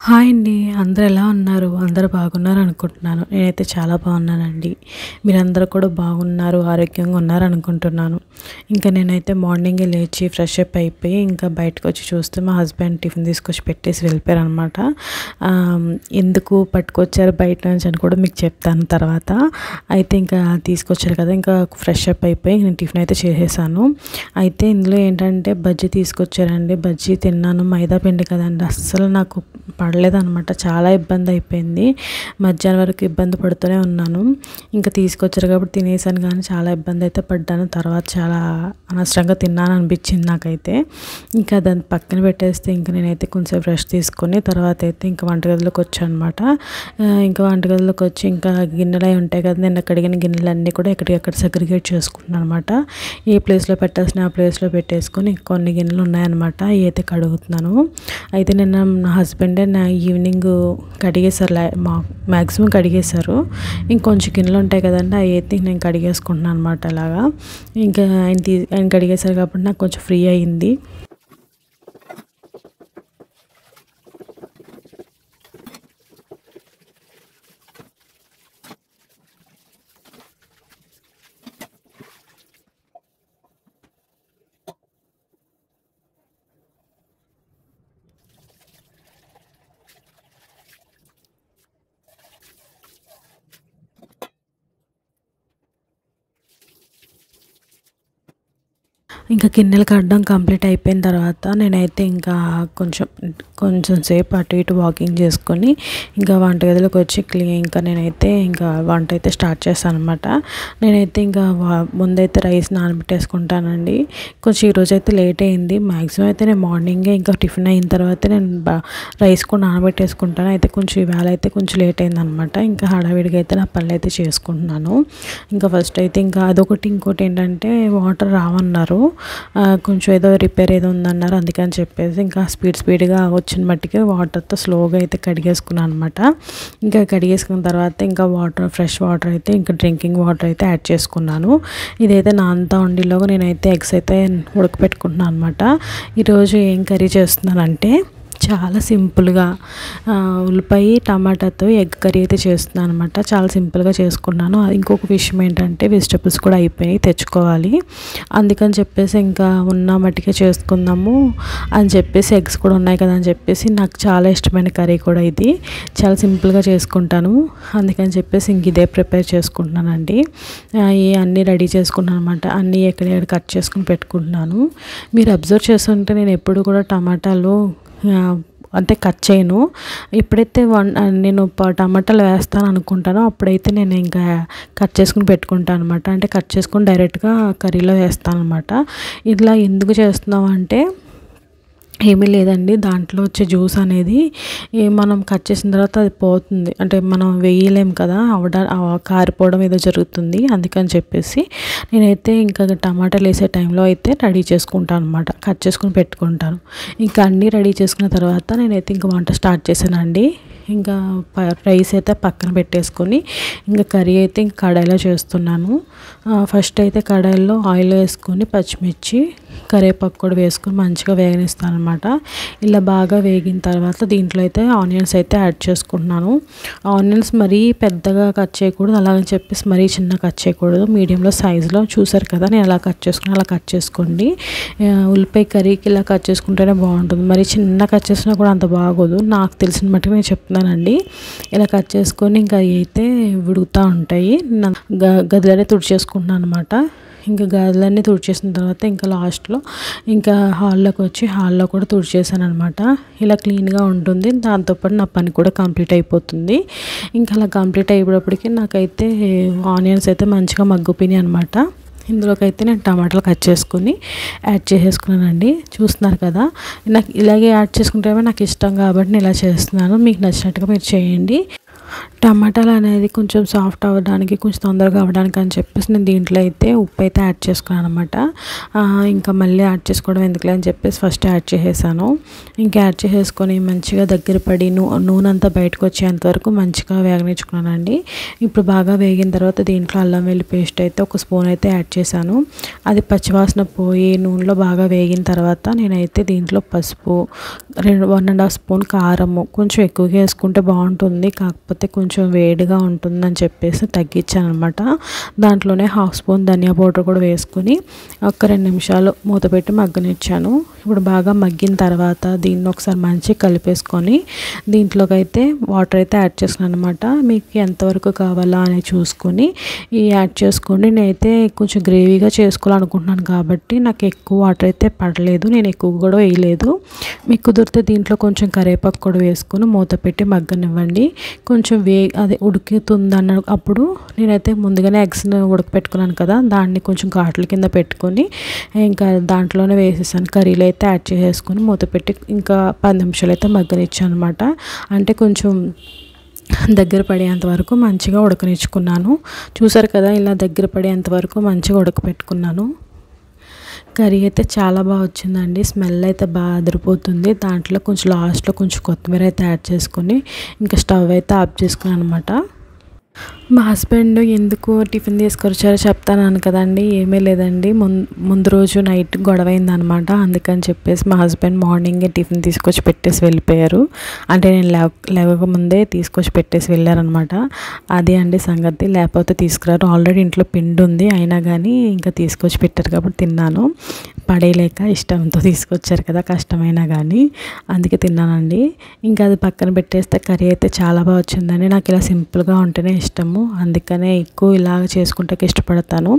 Hi అండి. అందరూ ఎలా ఉన్నారు? అందరూ బాగున్నారు అనుకుంటున్నాను. నేనైతే చాలా బాగున్నానండి. మీరందరూ కూడా బాగున్నారు, ఆరోగ్యంగా ఉన్నారు అనుకుంటున్నాను. ఇంకా నేనైతే మార్నింగే లేచి ఫ్రెష్ అప్ అయిపోయి ఇంకా బయటకు వచ్చి చూస్తే మా హస్బెండ్ టిఫిన్ తీసుకొచ్చి పెట్టేసి వెళ్ళిపోయారనమాట. ఎందుకు పట్టుకొచ్చారు బయట నుంచి అని కూడా మీకు చెప్తాను తర్వాత. అయితే ఇంకా తీసుకొచ్చారు కదా, ఇంకా ఫ్రెష్ అప్ అయిపోయి నేను టిఫిన్ అయితే చేసేసాను. అయితే ఇందులో ఏంటంటే బజ్జీ తీసుకొచ్చారండి. బజ్జీ తిన్నాను. మైదా పిండి కదండి, అస్సలు నాకు పడలేదనమాట. చాలా ఇబ్బంది అయిపోయింది. మధ్యాహ్నం వరకు ఇబ్బంది పడుతూనే ఉన్నాను. ఇంకా తీసుకొచ్చారు కాబట్టి తినేసాను, కానీ చాలా ఇబ్బంది అయితే పడ్డాను. తర్వాత చాలా అనవసరంగా తిన్నాను అనిపించింది నాకైతే. ఇంకా దాన్ని పక్కన పెట్టేస్తే ఇంకా నేనైతే కొంచెం రెస్ట్ తీసుకొని తర్వాత అయితే ఇంకా వంటగదిలోకి వచ్చాను అనమాట. ఇంకా వంటగదిలోకి వచ్చి ఇంకా గిన్నెలు అవి ఉంటాయి కదా, నేను కడిగిన గిన్నెలన్నీ కూడా ఎక్కడికక్కడ సెగ్రిగేట్ చేసుకుంటున్నాను అనమాట. ఏ ప్లేస్లో పెట్టాల్సిన ఆ ప్లేస్లో పెట్టేసుకొని కొన్ని గిన్నెలు ఉన్నాయన్నమాట, అవి అయితే కడుగుతున్నాను. అయితే నేను నా హస్బెండే నా ఈవినింగ్ కడిగేశారు, మ్యాక్సిమం కడిగేశారు. ఇంకొంచెం గిన్నెలు ఉంటాయి కదండి, అవి అయితే నేను కడిగేసుకుంటున్నాను అనమాట. అలాగా ఇంకా ఆయన కడిగేశారు కాబట్టి నాకు కొంచెం ఫ్రీ అయ్యింది. ఇంకా గిన్నెలు కడడం కంప్లీట్ అయిపోయిన తర్వాత నేనైతే ఇంకా కొంచెం సేపు అటు ఇటు వాకింగ్ చేసుకొని ఇంకా వంటగదిలోకి వచ్చి ఇంకా నేనైతే ఇంకా వంట అయితే స్టార్ట్ చేస్తాను అనమాట. నేనైతే ఇంకా ముందైతే రైస్ నానబెట్టేసుకుంటానండి. కొంచెం ఈరోజు అయితే లేట్ అయింది. మ్యాక్సిమం అయితే నేను మార్నింగే ఇంకా టిఫిన్ అయిన తర్వాత నేను రైస్ కూడా నానబెట్టేసుకుంటాను. అయితే కొంచెం ఈవేళ అయితే కొంచెం లేట్ అయిందనమాట. ఇంకా హడావిడిగా అయితే నా పనులు అయితే చేసుకుంటున్నాను. ఇంకా ఫస్ట్ అయితే ఇంకా అదొకటి, ఇంకోటి ఏంటంటే వాటర్ రావన్నారు, కొంచెం ఏదో రిపేర్ ఏదో ఉందన్నారు. అందుకని చెప్పేసి ఇంకా స్పీడ్గా వచ్చిన మట్టికి వాటర్తో స్లోగా అయితే కడిగేసుకున్నాను అనమాట. ఇంకా కడిగేసుకున్న తర్వాత ఇంకా ఫ్రెష్ వాటర్ అయితే ఇంకా డ్రింకింగ్ వాటర్ అయితే యాడ్ చేసుకున్నాను. ఇదైతే నా అంతా వండిలోగా నేనైతే ఎగ్స్ అయితే ఉడకపెట్టుకుంటున్నాను అనమాట. ఈరోజు ఏం కర్రీ చేస్తున్నానంటే చాలా సింపుల్గా ఉల్లిపాయ టమాటాతో ఎగ్ కర్రీ అయితే చేస్తున్నాను అనమాట. చాలా సింపుల్గా చేసుకున్నాను. ఇంకొక విషయం ఏంటంటే వెజిటబుల్స్ కూడా అయిపోయినాయి, తెచ్చుకోవాలి. అందుకని చెప్పేసి ఇంకా ఉన్న మట్టిగా చేసుకుందాము అని చెప్పేసి, ఎగ్స్ కూడా ఉన్నాయి కదా అని చెప్పేసి, నాకు చాలా ఇష్టమైన కర్రీ కూడా ఇది. చాలా సింపుల్గా చేసుకుంటాను. అందుకని చెప్పేసి ఇంక ఇదే ప్రిపేర్ చేసుకుంటున్నానండి. అన్నీ రెడీ చేసుకుంటున్నాను అనమాట. అన్నీ ఎక్కడెక్కడ కట్ చేసుకుని పెట్టుకుంటున్నాను. మీరు అబ్జర్వ్ చేస్తుంటే నేను ఎప్పుడు కూడా టమాటాలు అంటే కట్ చేయను. ఎప్పుడైతే నేను టమాటాలు వేస్తాను అనుకుంటానో అప్పుడైతే నేను ఇంకా కట్ చేసుకుని పెట్టుకుంటాను అనమాట. అంటే కట్ చేసుకుని డైరెక్ట్గా కర్రీలో వేస్తాను అనమాట. ఇలా ఎందుకు చేస్తున్నాం అంటే ఏమీ లేదండి, దాంట్లో వచ్చే జ్యూస్ అనేది మనం కట్ చేసిన తర్వాత అది పోతుంది, అంటే మనం వేయలేం కదా, కారిపోవడం ఏదో జరుగుతుంది. అందుకని చెప్పేసి నేనైతే ఇంకా టమాటాలు వేసే టైంలో అయితే రెడీ చేసుకుంటాను అనమాట, కట్ చేసుకుని పెట్టుకుంటాను. ఇంకా అన్నీ రెడీ చేసుకున్న తర్వాత నేనైతే ఇంకా వంట స్టార్ట్ చేశానండి. ఇంకా రైస్ అయితే పక్కన పెట్టేసుకొని ఇంకా కర్రీ అయితే ఇంకా కడాయిలో చేస్తున్నాను. ఫస్ట్ అయితే కడాయిలో ఆయిల్ వేసుకొని పచ్చిమిర్చి కరివేపాకు కూడా వేసుకొని మంచిగా వేగనిస్తాను అనమాట. ఇలా బాగా వేగిన తర్వాత దీంట్లో అయితే ఆనియన్స్ అయితే యాడ్ చేసుకుంటున్నాను. ఆనియన్స్ మరీ పెద్దగా కట్ చేయకూడదు, అలాగని చెప్పేసి మరీ చిన్న కట్ చేయకూడదు, మీడియంలో సైజులో. చూసారు కదా నేను ఎలా కట్ చేసుకుని, అలా కట్ చేసుకోండి. ఉల్లిపాయ కర్రీకి ఇలా కట్ చేసుకుంటేనే బాగుంటుంది. మరి చిన్న కట్ చేసినా కూడా అంత బాగోదు, నాకు తెలిసిన మట్టుకు నేను చెప్తున్నానండి. ఇలా కట్ చేసుకొని ఇంకా అయితే ఉడుకుతూ ఉంటాయి. గదిలోనే తుడిచేసుకుంటున్నాను అనమాట. ఇంకా గదులన్నీ తుడిచేసిన తర్వాత ఇంకా లాస్ట్లో ఇంకా హాల్లోకి వచ్చి హాల్లో కూడా తుడిచేసాను అనమాట. ఇలా క్లీన్గా ఉంటుంది, దాంతోపాటు నా పని కూడా కంప్లీట్ అయిపోతుంది. ఇంకా అలా కంప్లీట్ అయిపోయేటప్పటికి నాకైతే ఆనియన్స్ అయితే మంచిగా మగ్గిపోయినాయి అనమాట. ఇందులోకి అయితే నేను టమాటాలు కట్ చేసుకుని యాడ్ చేసేసుకున్నానండి. చూస్తున్నారు కదా, నాకు ఇలాగే యాడ్ చేసుకుంటే నాకు ఇష్టం కాబట్టి నేను ఇలా చేస్తున్నాను. మీకు నచ్చినట్టుగా మీరు చేయండి. టమాటాలు అనేది కొంచెం సాఫ్ట్ అవ్వడానికి కొంచెం తొందరగా అవ్వడానికి అని చెప్పేసి నేను దీంట్లో అయితే ఉప్పు అయితే యాడ్ చేసుకున్నాను అనమాట. ఇంకా మళ్ళీ యాడ్ చేసుకోవడం ఎందుకులే అని చెప్పేసి ఫస్ట్ యాడ్ చేసేసాను. ఇంకా యాడ్ చేసేసుకొని మంచిగా దగ్గర పడి నూనె అంతా బయటకు వచ్చేంత వరకు మంచిగా వేగనిచ్చుకున్నానండి. ఇప్పుడు బాగా వేగిన తర్వాత దీంట్లో అల్లం వెల్లుల్లి పేస్ట్ అయితే ఒక స్పూన్ అయితే యాడ్ చేశాను. అది పచ్చివాసన పోయి నూనెలో బాగా వేగిన తర్వాత నేనైతే దీంట్లో పసుపు, 1.5 స్పూన్ కారము, కొంచెం ఎక్కువగా వేసుకుంటే బాగుంటుంది, కాకపోతే కొంచెం వేడిగా ఉంటుందని చెప్పేసి తగ్గించాను అనమాట. దాంట్లోనే 1/2 స్పూన్ ధనియా పౌడర్ కూడా వేసుకొని ఒక 2 నిమిషాలు మూత పెట్టి మగ్గనిచ్చాను. ఇప్పుడు బాగా మగ్గిన తర్వాత దీన్ని ఒకసారి మంచిగా కలిపేసుకొని దీంట్లోకి అయితే వాటర్ అయితే యాడ్ చేస్తున్నాను అనమాట. మీకు ఎంతవరకు కావాలా అని చూసుకొని యాడ్ చేసుకోండి. నేనైతే కొంచెం గ్రేవీగా చేసుకోవాలనుకుంటున్నాను కాబట్టి నాకు ఎక్కువ వాటర్ అయితే పడలేదు, నేను ఎక్కువ కూడా వేయలేదు. మీకు కుదిరితే దీంట్లో కొంచెం కరివేపాకు కూడా వేసుకొని మూత పెట్టి మగ్గనివ్వండి. కొంచెం అది ఉడుకుతుందన్న అప్పుడు నేనైతే ముందుగానే ఎగ్స్ని ఉడకపెట్టుకున్నాను కదా, దాన్ని కొంచెం ఘాట్ల కింద పెట్టుకొని ఇంకా దాంట్లోనే వేసేసాను. కర్రీలో అయితే యాడ్ చేసేసుకొని మూత పెట్టి ఇంకా 10 నిమిషాలు అయితే మగ్గనిచ్చాను అనమాట. అంటే కొంచెం దగ్గర పడేంత వరకు మంచిగా ఉడకనిచ్చుకున్నాను. చూసారు కదా, ఇలా దగ్గర పడేంత వరకు మంచిగా ఉడకపెట్టుకున్నాను. కర్రీ అయితే చాలా బాగా వచ్చిందండి. స్మెల్ అయితే బాగా అదిరిపోతుంది. దాంట్లో కొంచెం లాస్ట్లో కొంచెం కొత్తిమీర అయితే యాడ్ చేసుకొని ఇంకా స్టవ్ అయితే ఆఫ్ చేసుకున్నాను అనమాట. మా హస్బెండ్ ఎందుకు టిఫిన్ తీసుకొచ్చారో చెప్తాను కదండి. ఏమీ లేదండి, ముందు రోజు నైట్ గొడవ అయిందనమాట. అందుకని చెప్పేసి మా హస్బెండ్ మార్నింగే టిఫిన్ తీసుకొచ్చి పెట్టేసి వెళ్ళిపోయారు. అంటే నేను లేవక ముందే తీసుకొచ్చి పెట్టేసి వెళ్ళారనమాట. అదే అండి సంగతి, లేకపోతే తీసుకురారు. ఆల్రెడీ ఇంట్లో పిండి ఉంది, అయినా కానీ ఇంకా తీసుకొచ్చి పెట్టారు కాబట్టి తిన్నాను. పడేయలేక ఇష్టంతో తీసుకొచ్చారు కదా, కష్టమైనా కానీ అందుకే తిన్నానండి. ఇంకా అది పక్కన పెట్టేస్తే కర్రీ అయితే చాలా బాగా వచ్చిందండి. నాకు ఇలా సింపుల్గా ఉంటేనే ఇష్టము, అందుకనే ఎక్కువ ఇలాగ చేసుకుంటే ఇష్టపడతాను.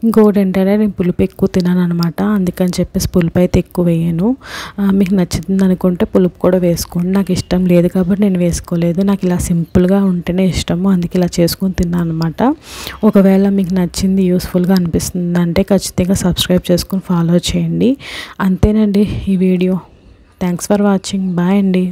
ఇంకొకటి ఏంటంటే నేను పులుపు ఎక్కువ తినాను అనమాట, అందుకని చెప్పేసి పులుపు అయితే ఎక్కువ వేయను. మీకు నచ్చుతుంది అనుకుంటే పులుపు కూడా వేసుకోండి. నాకు ఇష్టం లేదు కాబట్టి నేను వేసుకోలేదు. నాకు ఇలా సింపుల్గా ఉంటేనే ఇష్టము, అందుకే ఇలా చేసుకొని తిన్నాను అనమాట. ఒకవేళ మీకు నచ్చింది, యూస్ఫుల్గా అనిపిస్తుంది అంటే ఖచ్చితంగా సబ్స్క్రైబ్ చేసుకొని ఫాలో చేయండి. అంతేనండి ఈ వీడియో. Thanks for watching. బాయ్ అండి.